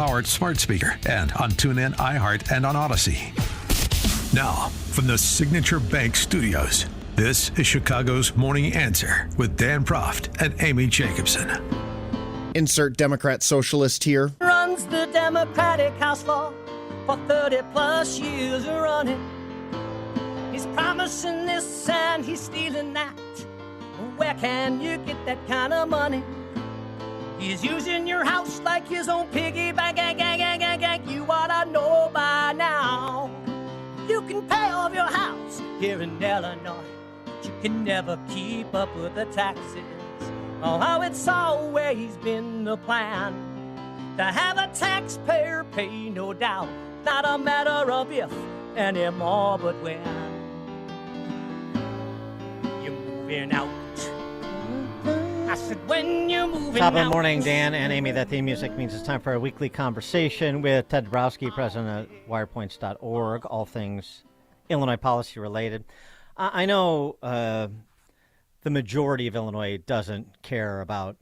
Powered smart speaker and on TuneIn, iHeart, and on Odyssey. Now, from the Signature Bank Studios, this is Chicago's Morning Answer with Dan Proft and Amy Jacobson. Insert Democrat socialist here. Runs the Democratic House floor for 30 plus years running. He's promising this and he's stealing that. Where can you get that kind of money? He's using your house like his own piggy bank. You ought to know by now. You can pay off your house here in Illinois, but you can never keep up with the taxes. Oh, it's always been the plan to have a taxpayer pay, no doubt. Not a matter of if anymore, but when. You're moving out. I said, when you're moving Top of the out. morning, Dan and Amy. That theme music means it's time for our weekly conversation with Ted Dabrowski, president of Wirepoints.org, all things Illinois policy related. I know the majority of Illinois doesn't care about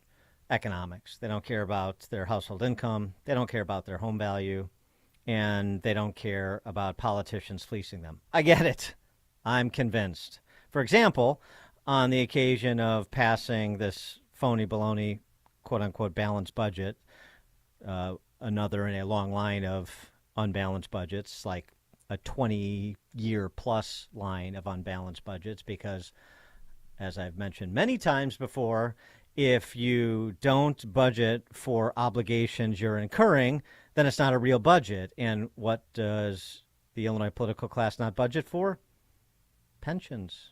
economics. They don't care about their household income. They don't care about their home value. And they don't care about politicians fleecing them. I get it. I'm convinced. For example, on the occasion of passing this phony baloney, quote-unquote, balanced budget, another in a long line of unbalanced budgets, like a 20-year-plus line of unbalanced budgets, because, as I've mentioned many times before, if you don't budget for obligations you're incurring, then it's not a real budget. And what does the Illinois political class not budget for? Pensions.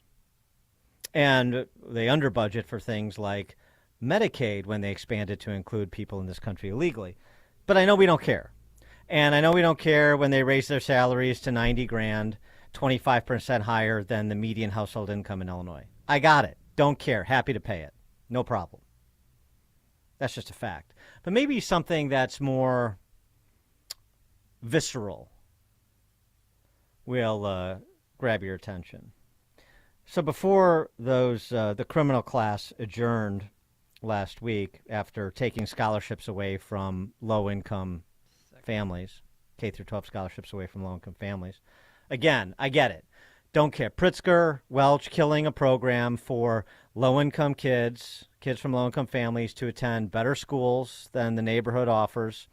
And they under budget for things like Medicaid when they expand it to include people in this country illegally. But I know we don't care. And I know we don't care when they raise their salaries to $90,000, 25% higher than the median household income in Illinois. I got it. Don't care. Happy to pay it. No problem. That's just a fact. But maybe something that's more visceral will grab your attention. So before the criminal class adjourned last week after taking scholarships away from low-income families, K through 12 scholarships away from low-income families. Again, I get it. Don't care. Pritzker, Welch killing a program for low-income kids from low-income families to attend better schools than the neighborhood offers,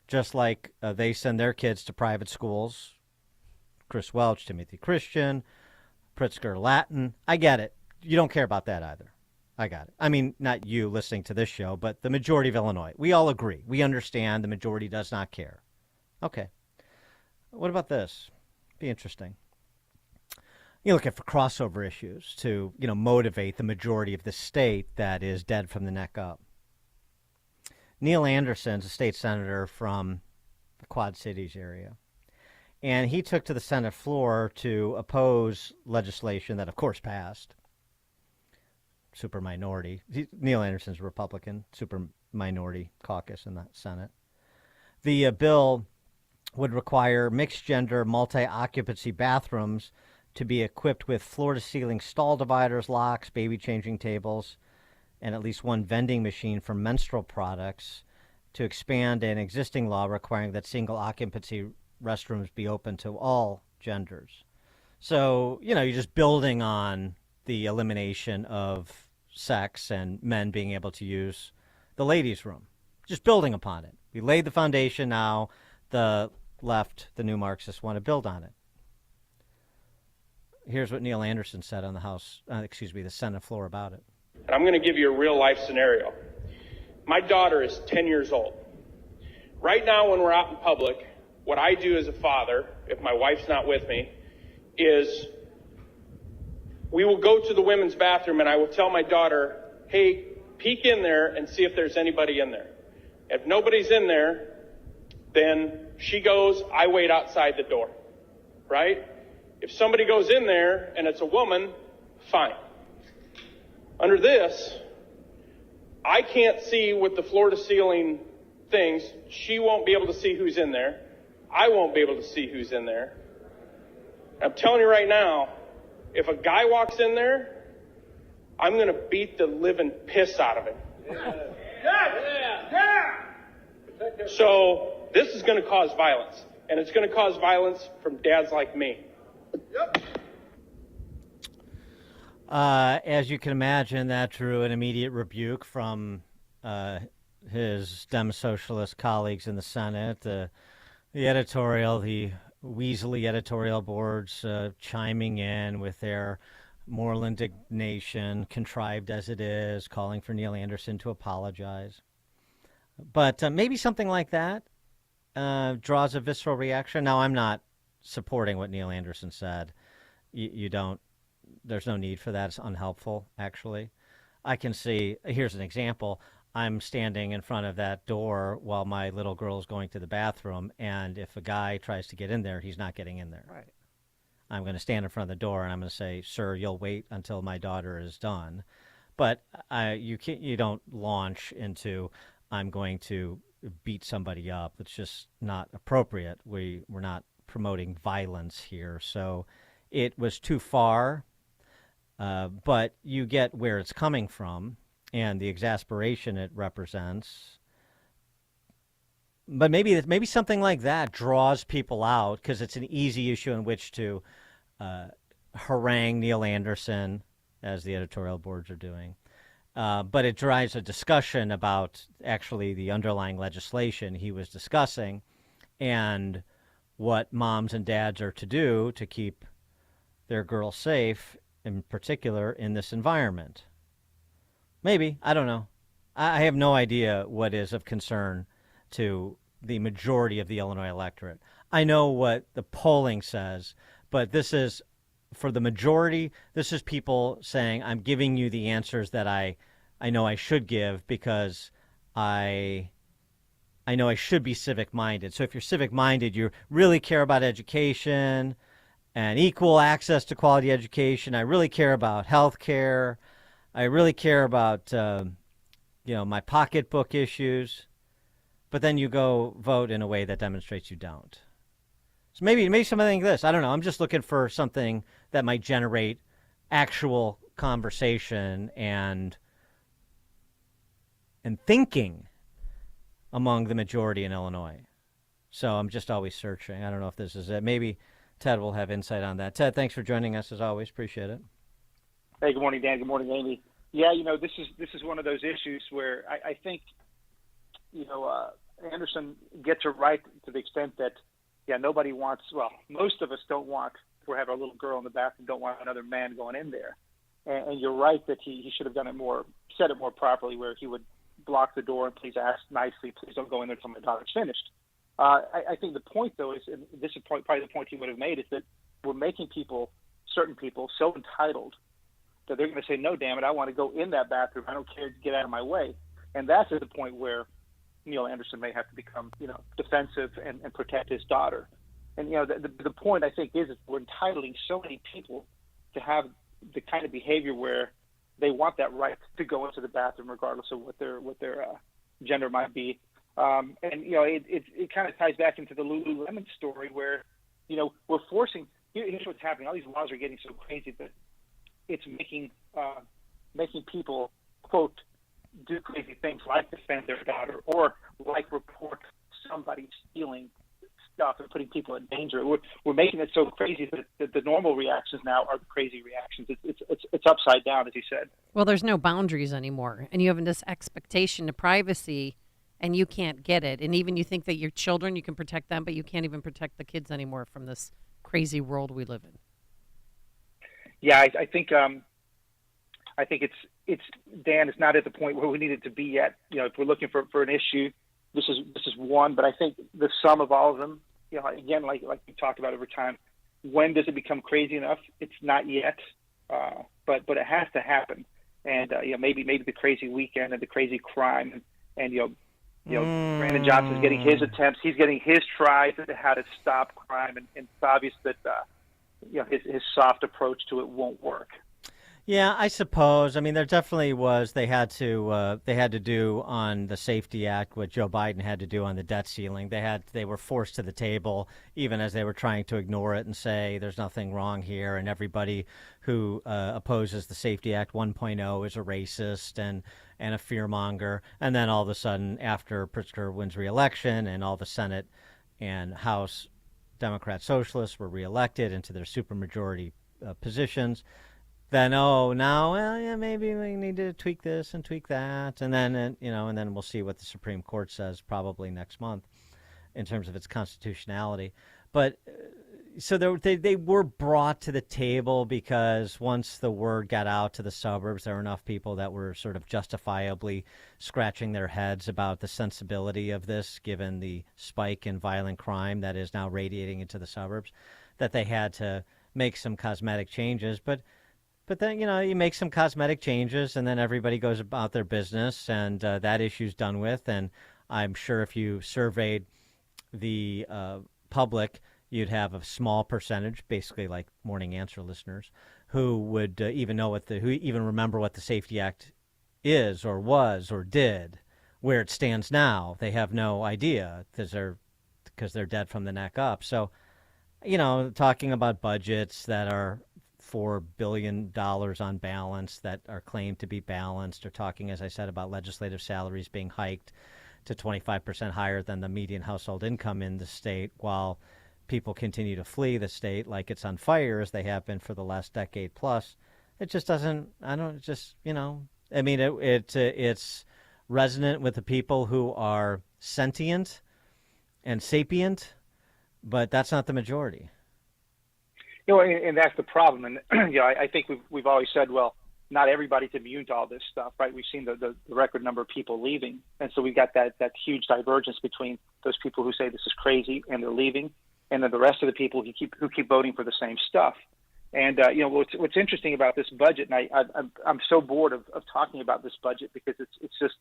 just like they send their kids to private schools. Chris Welch, Timothy Christian, Pritzker Latin. I get it. You don't care about that either. I got it. I mean, not you listening to this show, but the majority of Illinois. We all agree. We understand the majority does not care. Okay. What about this? Be interesting. You're looking for crossover issues to, motivate the majority of the state that is dead from the neck up. Neil Anderson's a state senator from the Quad Cities area. And he took to the Senate floor to oppose legislation that, of course, passed. Super minority. Neil Anderson's a Republican, super minority caucus in the Senate. The bill would require mixed-gender, multi-occupancy bathrooms to be equipped with floor-to-ceiling stall dividers, locks, baby-changing tables, and at least one vending machine for menstrual products, to expand an existing law requiring that single-occupancy restrooms be open to all genders. So, you're just building on the elimination of sex and men being able to use the ladies' room. Just building upon it. We laid the foundation now. The left, the new Marxists, want to build on it. Here's what Neil Anderson said on the Senate floor about it. And I'm going to give you a real-life scenario. My daughter is 10 years old. Right now, when we're out in public, what I do as a father, if my wife's not with me, is we will go to the women's bathroom and I will tell my daughter, hey, peek in there and see if there's anybody in there. If nobody's in there, then she goes, I wait outside the door, right? If somebody goes in there and it's a woman, fine. Under this, I can't see with the floor-to-ceiling things. She won't be able to see who's in there. I won't be able to see who's in there. I'm telling you right now, if a guy walks in there, I'm going to beat the living piss out of him. So This is going to cause violence, and it's going to cause violence from dads like me. Yep. As you can imagine, that drew an immediate rebuke from his Dem Socialist colleagues in the Senate. The editorial, the Weasley editorial boards chiming in with their moral indignation, contrived as it is, calling for Neil Anderson to apologize. But maybe something like that draws a visceral reaction. Now, I'm not supporting what Neil Anderson said. You don't. There's no need for that. It's unhelpful, actually. I can see, here's an example. I'm standing in front of that door while my little girl is going to the bathroom, and if a guy tries to get in there, he's not getting in there. Right. I'm going to stand in front of the door, and I'm going to say, sir, you'll wait until my daughter is done. But you don't launch into, I'm going to beat somebody up. It's just not appropriate. We're not promoting violence here. So it was too far, but you get where it's coming from and the exasperation it represents. But maybe something like that draws people out because it's an easy issue in which to harangue Neil Anderson, as the editorial boards are doing. But it drives a discussion about actually the underlying legislation he was discussing and what moms and dads are to do to keep their girls safe, in particular in this environment. Maybe. I don't know. I have no idea what is of concern to the majority of the Illinois electorate. I know what the polling says, but this is, for the majority, this is people saying, I'm giving you the answers that I know I should give because I know I should be civic-minded. So if you're civic-minded, you really care about education and equal access to quality education. I really care about health care. I really care about, my pocketbook issues. But then you go vote in a way that demonstrates you don't. So maybe something like this. I don't know. I'm just looking for something that might generate actual conversation and thinking among the majority in Illinois. So I'm just always searching. I don't know if this is it. Maybe Ted will have insight on that. Ted, thanks for joining us as always. Appreciate it. Hey, good morning, Dan. Good morning, Amy. Yeah, this is one of those issues where I think, Anderson gets it right to the extent that, nobody wants, most of us don't want, if we have our little girl in the bathroom, don't want another man going in there. And you're right that he should have said it more properly, where he would block the door and please ask nicely, please don't go in there until my daughter's finished. I think the point, though, is, and this is probably the point he would have made, is that we're making certain people, so entitled that they're going to say, no, damn it, I want to go in that bathroom. I don't care, get out of my way. And that's at the point where Neil Anderson may have to become, defensive and protect his daughter. And, the point, I think, is that we're entitling so many people to have the kind of behavior where they want that right to go into the bathroom regardless of what their gender might be. It kind of ties back into the Lululemon story where, we're forcing – here's what's happening. All these laws are getting so crazy that it's making people, quote, do crazy things like defend their daughter or like report somebody stealing stuff and putting people in danger. We're making it so crazy that the normal reactions now are the crazy reactions. It's upside down, as you said. Well, there's no boundaries anymore, and you have this expectation of privacy, and you can't get it. And even you think that your children, you can protect them, but you can't even protect the kids anymore from this crazy world we live in. Yeah, I think it's Dan. It's not at the point where we need it to be yet. If we're looking for an issue, this is one. But I think the sum of all of them, again, like we talked about over time, when does it become crazy enough? It's not yet, but it has to happen. And maybe the crazy weekend and the crazy crime and Brandon Johnson's getting his attempts. He's getting his tries at how to stop crime, and it's obvious that his soft approach to it won't work. Yeah, I suppose. I mean, there definitely was. They had to do on the Safety Act what Joe Biden had to do on the debt ceiling. They were forced to the table, even as they were trying to ignore it and say there's nothing wrong here, and everybody who opposes the Safety Act 1.0 is a racist, and a fearmonger. And then all of a sudden, after Pritzker wins re-election and all the Senate and House Democrat socialists were reelected into their supermajority positions, then maybe we need to tweak this and tweak that, and then and then we'll see what the Supreme Court says probably next month in terms of its constitutionality. But so they were brought to the table because once the word got out to the suburbs, there were enough people that were sort of justifiably scratching their heads about the sensibility of this, given the spike in violent crime that is now radiating into the suburbs, that they had to make some cosmetic changes. But then, you make some cosmetic changes and then everybody goes about their business, and that issue's done with. And I'm sure if you surveyed the public, you'd have a small percentage, basically like Morning Answer listeners, who would even remember what the Safety Act is or was or did. Where it stands now, they have no idea because they're dead from the neck up. So, talking about budgets that are $4 billion on balance that are claimed to be balanced, or talking, as I said, about legislative salaries being hiked to 25% higher than the median household income in the state, while people continue to flee the state like it's on fire, as they have been for the last decade plus. It just doesn't. It's resonant with the people who are sentient and sapient, but that's not the majority. And that's the problem. And I think we've always said, well, not everybody's immune to all this stuff, right? We've seen the record number of people leaving, and so we've got that huge divergence between those people who say this is crazy and they're leaving, and then the rest of the people who keep voting for the same stuff. And what's interesting about this budget, and I'm so bored of talking about this budget, because it's just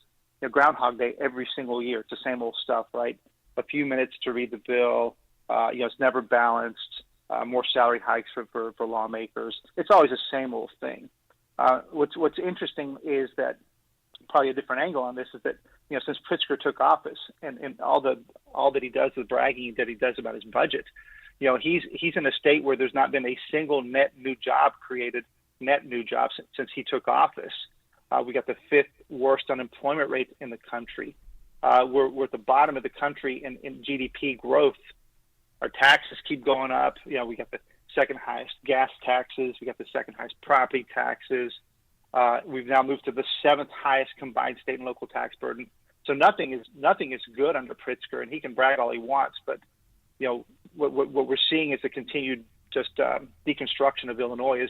Groundhog Day every single year. It's the same old stuff, right? A few minutes to read the bill. It's never balanced. More salary hikes for lawmakers. It's always the same old thing. What's interesting is that probably a different angle on this is that since Pritzker took office and all that he does, the bragging that he does about his budget, he's in a state where there's not been a single net new job since he took office. We got the 5th worst unemployment rate in the country. We're at the bottom of the country in GDP growth. Our taxes keep going up. We got the second highest gas taxes. We got the second highest property taxes. We've now moved to the 7th highest combined state and local tax burden. So nothing is good under Pritzker, and he can brag all he wants. But what we're seeing is a continued just deconstruction of Illinois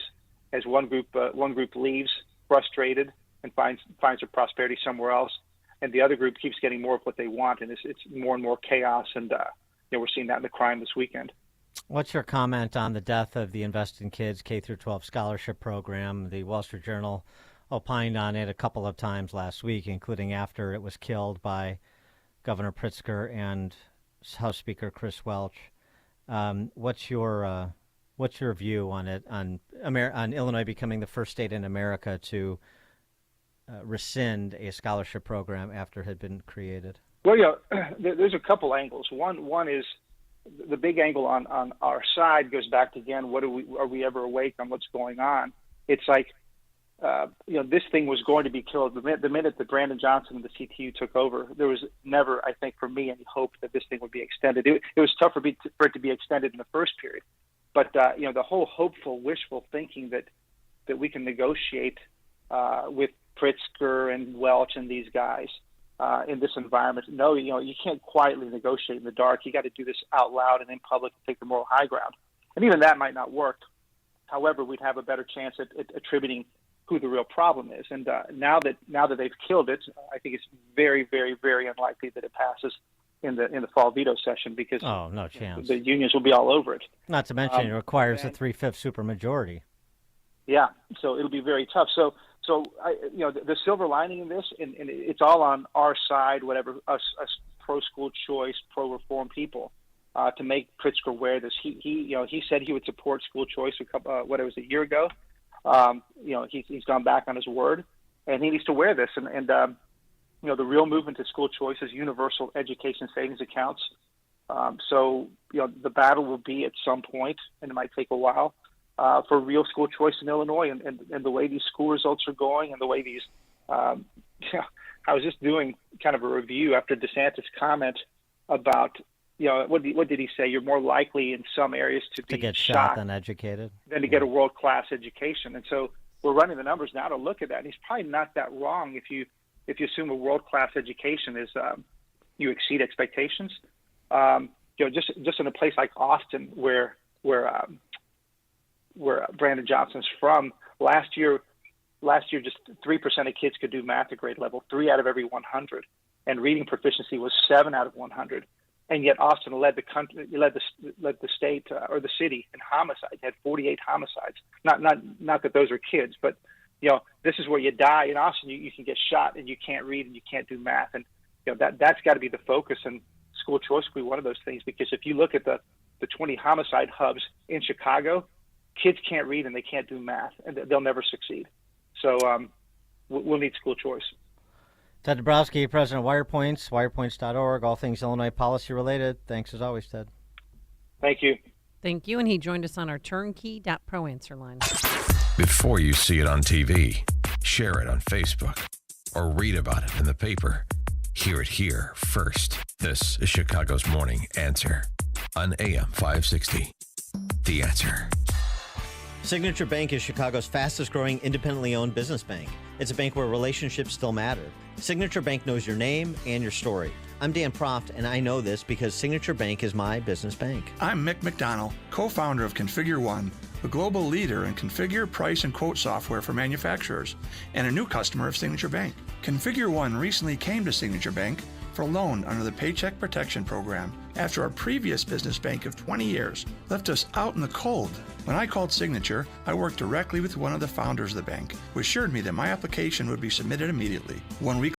as one group leaves frustrated and finds their prosperity somewhere else, and the other group keeps getting more of what they want, and it's more and more chaos. And we're seeing that in the crime this weekend. What's your comment on the death of the Invest in Kids K-12 scholarship program? The Wall Street Journal opined on it a couple of times last week, including after it was killed by Governor Pritzker and House Speaker Chris Welch. What's your view on it, on Illinois becoming the first state in America to rescind a scholarship program after it had been created? Well, there's a couple angles. One is the big angle on our side goes back to, again, are we ever awake on what's going on? It's like, this thing was going to be killed. The minute that Brandon Johnson and the CTU took over, there was never, I think, for me, any hope that this thing would be extended. It was tough for it to be extended in the first period. But, the whole hopeful, wishful thinking that we can negotiate with Pritzker and Welch and these guys in this environment. No, you can't quietly negotiate in the dark. You got to do this out loud and in public and take the moral high ground. And even that might not work. However, we'd have a better chance at attributing who the real problem is. And now that they've killed it, I think it's very, very, very unlikely that it passes in the fall veto session, because no chance. The unions will be all over it. Not to mention it requires a 3/5 supermajority. Yeah, so it'll be very tough. So the silver lining in this, and it's all on our side, whatever, us pro-school choice, pro-reform people, to make Pritzker wear this. He said he would support school choice a year ago. He's gone back on his word, and he needs to wear this. And the real movement to school choice is universal education savings accounts. So the battle will be at some point, and it might take a while, for real school choice in Illinois, and the way these school results are going, and the way these I was just doing kind of a review after DeSantis' comment about, what did he say? You're more likely in some areas to get shot than educated, than to get a world-class education. And so we're running the numbers now to look at that. And he's probably not that wrong if you assume a world-class education is you exceed expectations. Just in a place like Austin, where Brandon Johnson's from, last year just 3% of kids could do math at grade level, 3 out of every 100, and reading proficiency was 7 out of 100. And yet Austin led the country, led the state or the city in homicides. Had 48 homicides. Not that those are kids, but this is where you die in Austin. You can get shot and you can't read and you can't do math, and that's got to be the focus. And school choice will be one of those things, because if you look at the 20 homicide hubs in Chicago, kids can't read and they can't do math, and they'll never succeed. So we'll need school choice. Ted Dabrowski, President of Wirepoints, wirepoints.org, all things Illinois policy related. Thanks as always, Ted. Thank you. Thank you. And he joined us on our turnkey.pro answer line. Before you see it on TV, share it on Facebook, or read about it in the paper. Hear it here first. This is Chicago's Morning Answer on AM 560. The Answer. Signature Bank is Chicago's fastest growing independently owned business bank. It's a bank where relationships still matter. Signature Bank knows your name and your story. I'm Dan Proft, and I know this because Signature Bank is my business bank. I'm Mick McDonald, co-founder of Configure One, the global leader in configure, price, and quote software for manufacturers, and a new customer of Signature Bank. Configure One recently came to Signature Bank for a loan under the Paycheck Protection Program after our previous business bank of 20 years left us out in the cold. When I called Signature, I worked directly with one of the founders of the bank, who assured me that my application would be submitted immediately. 1 week